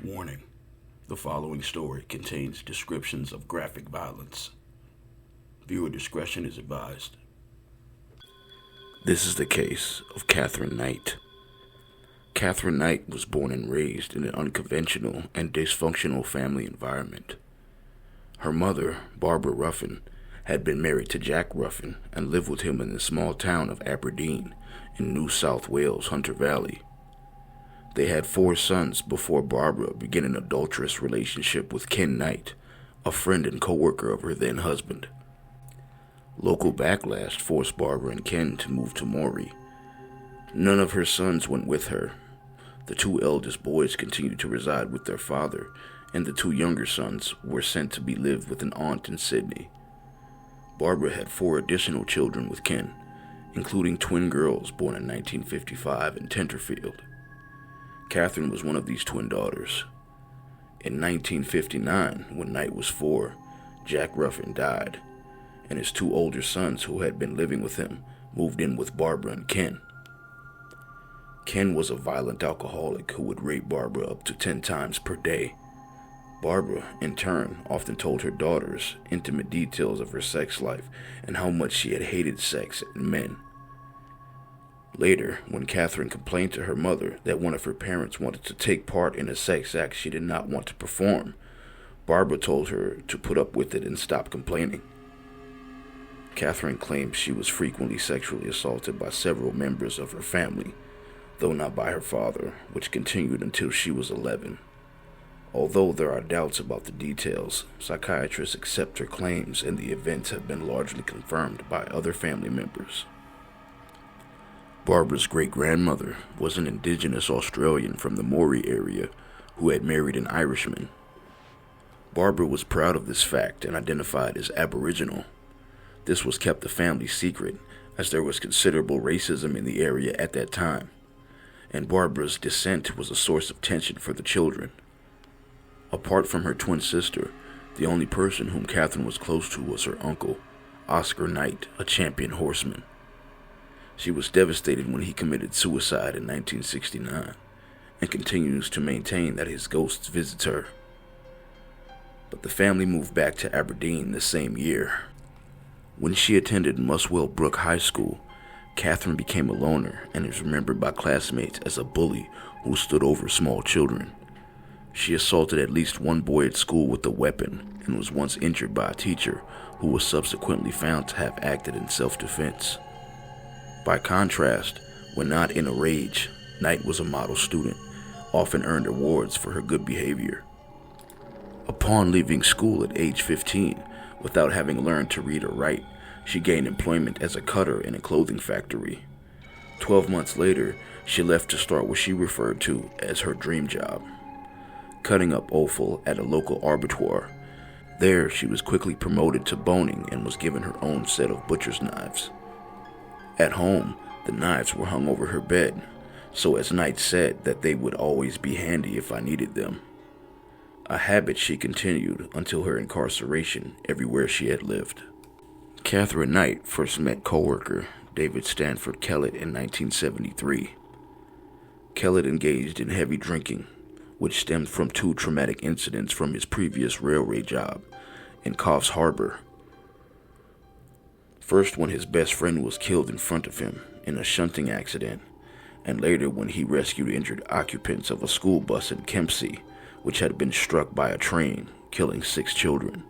Warning: the following story contains descriptions of graphic violence. Viewer discretion is advised. This is the case of Katherine Knight. Katherine Knight was born and raised in an unconventional and dysfunctional family environment. Her mother, Barbara Ruffin, had been married to Jack Ruffin and lived with him in the small town of Aberdeen in New South Wales, Hunter Valley. They had 4 sons before Barbara began an adulterous relationship with Ken Knight, a friend and co-worker of her then husband. Local backlash forced Barbara and Ken to move to Maury. None of her sons went with her. The 2 eldest boys continued to reside with their father, and the 2 younger sons were sent to be lived with an aunt in Sydney. Barbara had 4 additional children with Ken, including twin girls born in 1955 in Tenterfield. Katherine was one of these twin daughters. In 1959, when Knight was 4, Jack Ruffin died, and his 2 older sons who had been living with him moved in with Barbara and Ken. Ken was a violent alcoholic who would rape Barbara up to 10 times per day. Barbara, in turn, often told her daughters intimate details of her sex life and how much she had hated sex and men. Later, when Katherine complained to her mother that one of her parents wanted to take part in a sex act she did not want to perform, Barbara told her to put up with it and stop complaining. Katherine claimed she was frequently sexually assaulted by several members of her family, though not by her father, which continued until she was 11. Although there are doubts about the details, psychiatrists accept her claims and the events have been largely confirmed by other family members. Barbara's great-grandmother was an indigenous Australian from the Maury area who had married an Irishman. Barbara was proud of this fact and identified as Aboriginal. This was kept a family secret, as there was considerable racism in the area at that time, and Barbara's descent was a source of tension for the children. Apart from her twin sister, the only person whom Katherine was close to was her uncle, Oscar Knight, a champion horseman. She was devastated when he committed suicide in 1969 and continues to maintain that his ghost visits her. But the family moved back to Aberdeen the same year. When she attended Muswell Brook High School, Katherine became a loner and is remembered by classmates as a bully who stood over small children. She assaulted at least one boy at school with a weapon and was once injured by a teacher who was subsequently found to have acted in self-defense. By contrast, when not in a rage, Knight was a model student, often earned awards for her good behavior. Upon leaving school at age 15, without having learned to read or write, she gained employment as a cutter in a clothing factory. 12 months later, she left to start what she referred to as her dream job, cutting up offal at a local abattoir. There, she was quickly promoted to boning and was given her own set of butcher's knives. At home, the knives were hung over her bed, so as Knight said that they would always be handy if I needed them. A habit she continued until her incarceration everywhere she had lived. Katherine Knight first met co-worker David Stanford Kellett in 1973. Kellett engaged in heavy drinking, which stemmed from 2 traumatic incidents from his previous railway job in Coffs Harbour. First, when his best friend was killed in front of him in a shunting accident, and later when he rescued injured occupants of a school bus in Kempsey, which had been struck by a train, killing 6 children.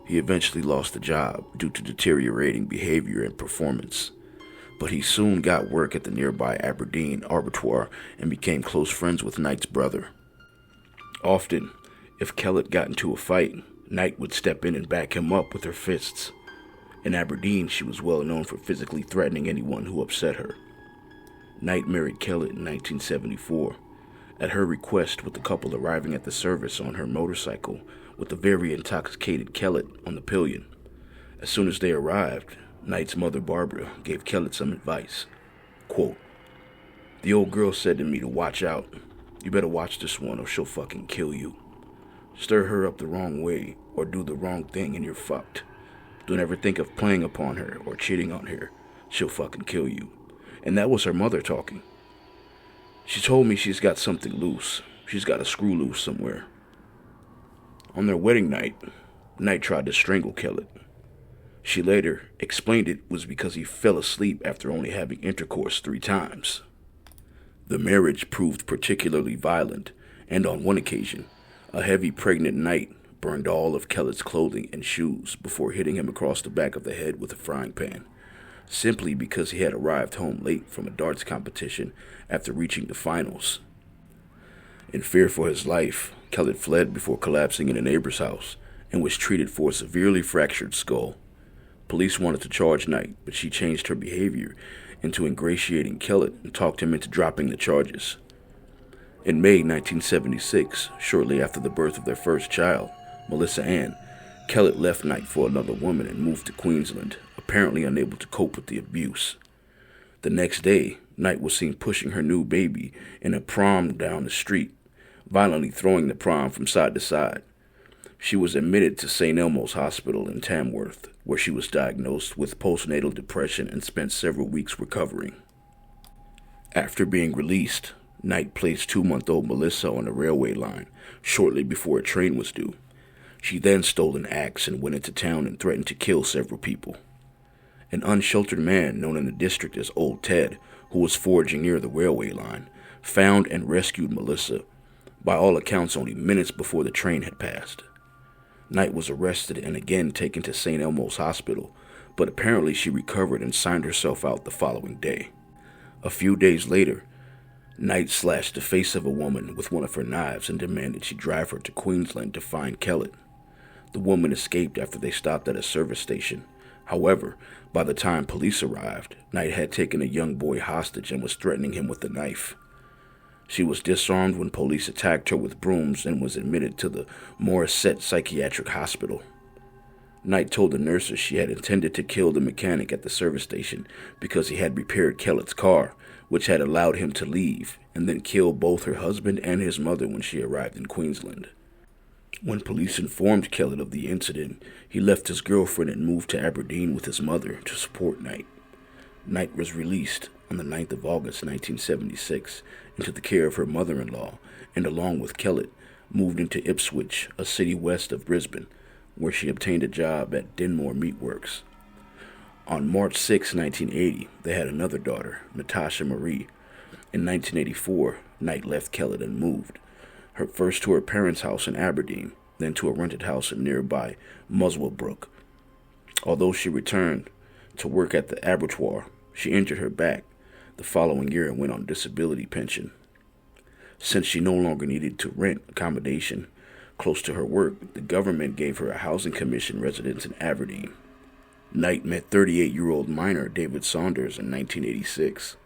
He eventually lost the job due to deteriorating behavior and performance, but he soon got work at the nearby Aberdeen abattoir and became close friends with Knight's brother. Often, if Kellett got into a fight, Knight would step in and back him up with her fists. In Aberdeen, she was well known for physically threatening anyone who upset her. Knight married Kellett in 1974, at her request, with the couple arriving at the service on her motorcycle with a very intoxicated Kellett on the pillion. As soon as they arrived, Knight's mother Barbara gave Kellett some advice. Quote, "The old girl said to me to watch out. You better watch this one or she'll fucking kill you. Stir her up the wrong way or do the wrong thing and you're fucked. Don't ever think of playing upon her or cheating on her. She'll fucking kill you." And that was her mother talking. She told me she's got something loose, She's got a screw loose somewhere. On their wedding night, Knight tried to strangle Kellett. She later explained it was because he fell asleep after only having intercourse 3 times. The marriage proved particularly violent, and on one occasion, a heavy pregnant Knight burned all of Kellett's clothing and shoes before hitting him across the back of the head with a frying pan, simply because he had arrived home late from a darts competition after reaching the finals. In fear for his life, Kellett fled before collapsing in a neighbor's house and was treated for a severely fractured skull. Police wanted to charge Knight, but she changed her behavior into ingratiating Kellett and talked him into dropping the charges. In May 1976, shortly after the birth of their first child, Melissa Ann, Kellett left Knight for another woman and moved to Queensland, apparently unable to cope with the abuse. The next day, Knight was seen pushing her new baby in a pram down the street, violently throwing the pram from side to side. She was admitted to St. Elmo's Hospital in Tamworth, where she was diagnosed with postnatal depression and spent several weeks recovering. After being released, Knight placed 2-month-old Melissa on a railway line shortly before a train was due. She then stole an axe and went into town and threatened to kill several people. An unsheltered man known in the district as Old Ted, who was foraging near the railway line, found and rescued Melissa, by all accounts only minutes before the train had passed. Knight was arrested and again taken to St. Elmo's Hospital, but apparently she recovered and signed herself out the following day. A few days later, Knight slashed the face of a woman with one of her knives and demanded she drive her to Queensland to find Kellett. The woman escaped after they stopped at a service station. However, by the time police arrived, Knight had taken a young boy hostage and was threatening him with a knife. She was disarmed when police attacked her with brooms and was admitted to the Morisset Psychiatric Hospital. Knight told the nurses she had intended to kill the mechanic at the service station because he had repaired Kellett's car, which had allowed him to leave, and then kill both her husband and his mother when she arrived in Queensland. When police informed Kellett of the incident, he left his girlfriend and moved to Aberdeen with his mother to support Knight. Knight was released on the 9th of August 1976 into the care of her mother-in-law, and along with Kellett, moved into Ipswich, a city west of Brisbane, where she obtained a job at Dinmore Meatworks. On March 6, 1980, they had another daughter, Natasha Marie. In 1984, Knight left Kellett and moved, first to her parents' house in Aberdeen, then to a rented house in nearby Muswellbrook. Although she returned to work at the abattoir, she injured her back the following year and went on disability pension. Since she no longer needed to rent accommodation close to her work, the government gave her a housing commission residence in Aberdeen. Knight met 38-year-old miner David Saunders in 1986.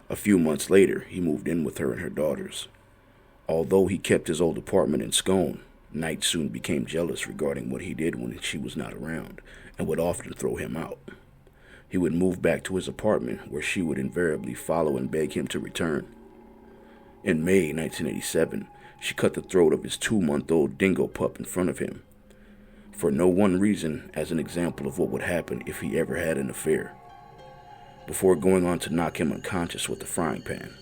A few months later, he moved in with her and her daughters. Although he kept his old apartment in Scone, Knight soon became jealous regarding what he did when she was not around, and would often throw him out. He would move back to his apartment, where she would invariably follow and beg him to return. In May 1987, she cut the throat of his 2-month-old dingo pup in front of him, for no one reason, as an example of what would happen if he ever had an affair, before going on to knock him unconscious with a frying pan.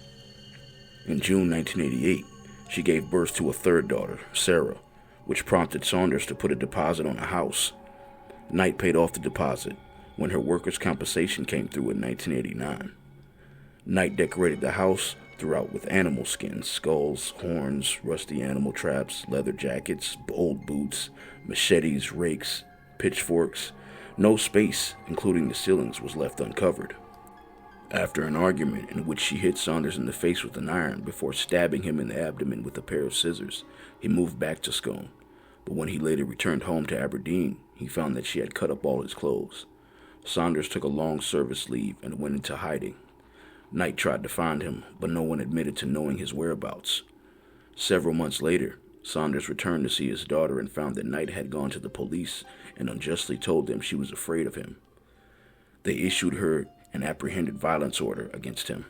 In June 1988, she gave birth to a third daughter, Sarah, which prompted Saunders to put a deposit on a house. Knight paid off the deposit when her workers' compensation came through in 1989. Knight decorated the house throughout with animal skins, skulls, horns, rusty animal traps, leather jackets, old boots, machetes, rakes, pitchforks. No space, including the ceilings, was left uncovered. After an argument in which she hit Saunders in the face with an iron before stabbing him in the abdomen with a pair of scissors, he moved back to Scone. But when he later returned home to Aberdeen, he found that she had cut up all his clothes. Saunders took a long service leave and went into hiding. Knight tried to find him, but no one admitted to knowing his whereabouts. Several months later, Saunders returned to see his daughter and found that Knight had gone to the police and unjustly told them she was afraid of him. They issued her an apprehended violence order against him.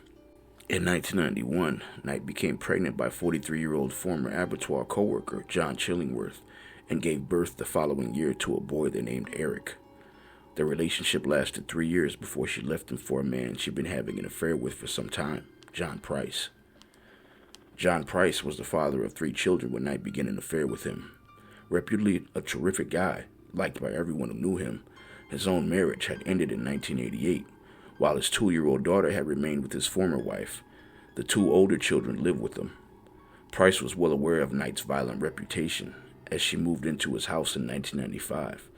In 1991, Knight became pregnant by 43-year-old former abattoir co-worker John Chillingworth and gave birth the following year to a boy they named Eric. Their relationship lasted 3 years before she left him for a man she'd been having an affair with for some time, John Price. John Price was the father of 3 children when Knight began an affair with him. Reputedly a terrific guy, liked by everyone who knew him, his own marriage had ended in 1988, while his 2-year-old daughter had remained with his former wife. The 2 older children lived with them. Price was well aware of Knight's violent reputation, as she moved into his house in 1995.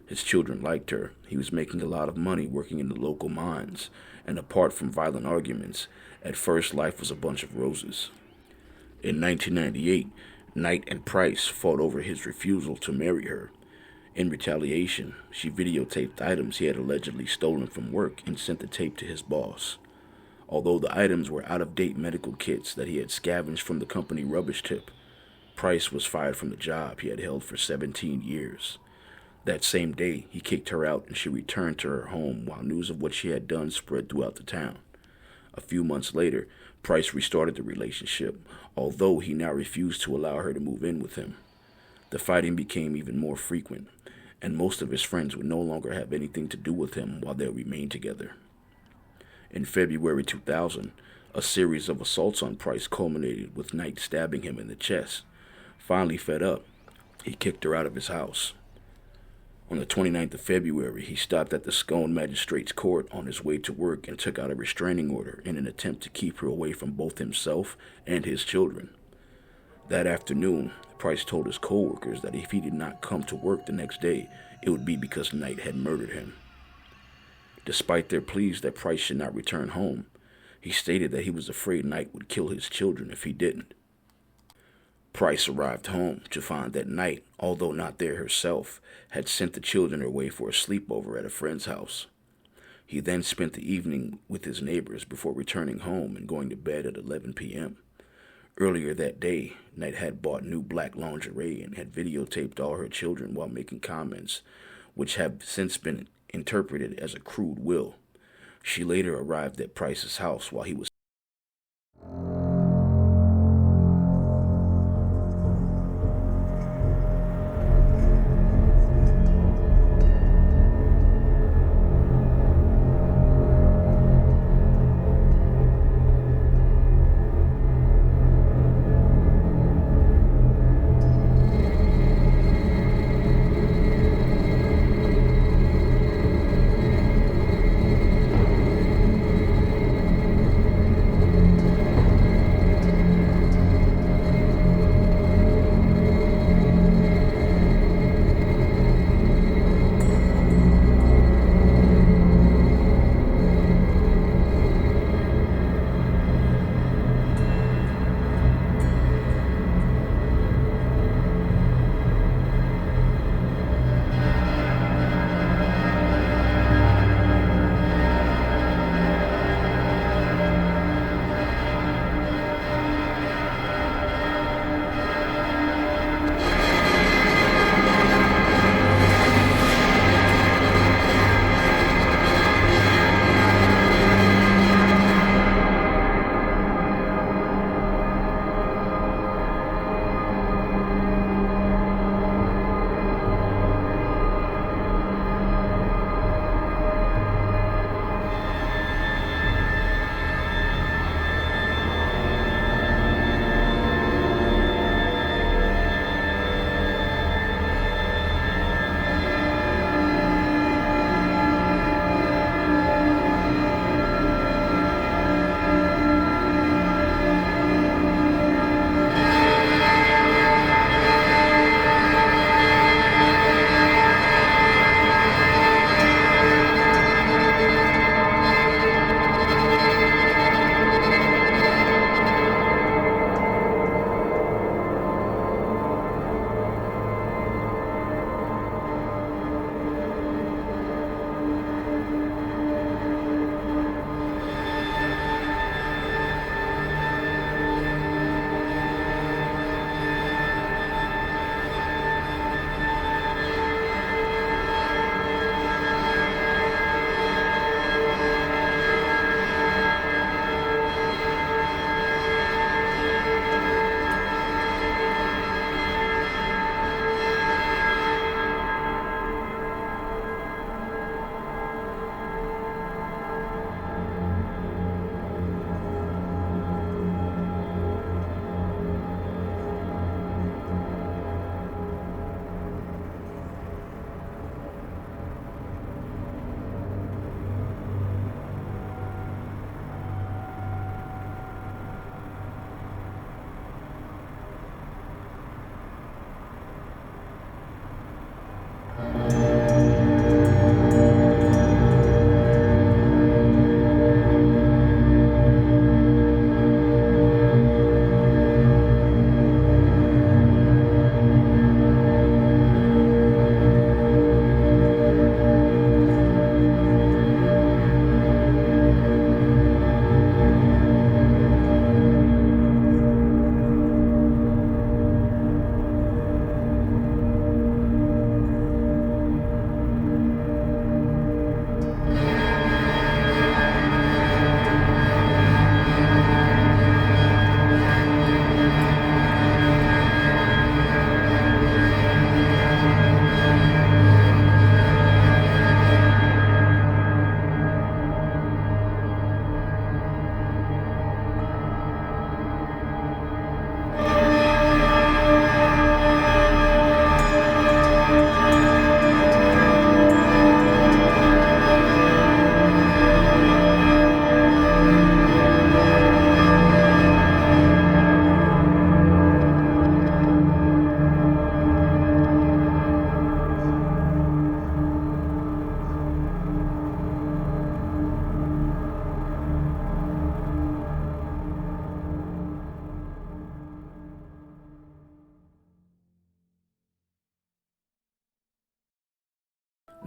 His children liked her. He was making a lot of money working in the local mines, and apart from violent arguments, at first life was a bunch of roses. In 1998, Knight and Price fought over his refusal to marry her. In retaliation, she videotaped items he had allegedly stolen from work and sent the tape to his boss. Although the items were out-of-date medical kits that he had scavenged from the company rubbish tip, Price was fired from the job he had held for 17 years. That same day, he kicked her out and she returned to her home while news of what she had done spread throughout the town. A few months later, Price restarted the relationship, although he now refused to allow her to move in with him. The fighting became even more frequent, and most of his friends would no longer have anything to do with him while they remained together. In February 2000, a series of assaults on Price culminated with Knight stabbing him in the chest. Finally fed up, he kicked her out of his house. On the 29th of February, he stopped at the Scone Magistrates Court on his way to work and took out a restraining order in an attempt to keep her away from both himself and his children. That afternoon, Price told his co-workers that if he did not come to work the next day, it would be because Knight had murdered him. Despite their pleas that Price should not return home, he stated that he was afraid Knight would kill his children if he didn't. Price arrived home to find that Knight, although not there herself, had sent the children away for a sleepover at a friend's house. He then spent the evening with his neighbors before returning home and going to bed at 11 p.m. Earlier that day, Knight had bought new black lingerie and had videotaped all her children while making comments, which have since been interpreted as a crude will. She later arrived at Price's house while he was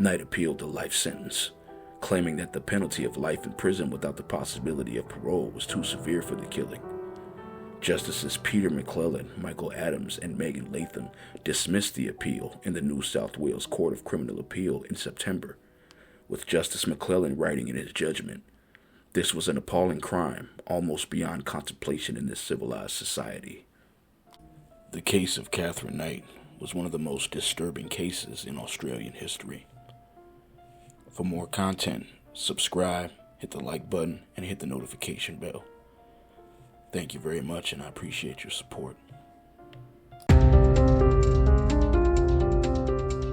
Knight appealed the life sentence, claiming that the penalty of life in prison without the possibility of parole was too severe for the killing. Justices Peter McClellan, Michael Adams, and Megan Latham dismissed the appeal in the New South Wales Court of Criminal Appeal in September, with Justice McClellan writing in his judgment, "This was an appalling crime, almost beyond contemplation in this civilized society." The case of Katherine Knight was one of the most disturbing cases in Australian history. For more content, subscribe, hit the like button, and hit the notification bell. Thank you very much, and I appreciate your support.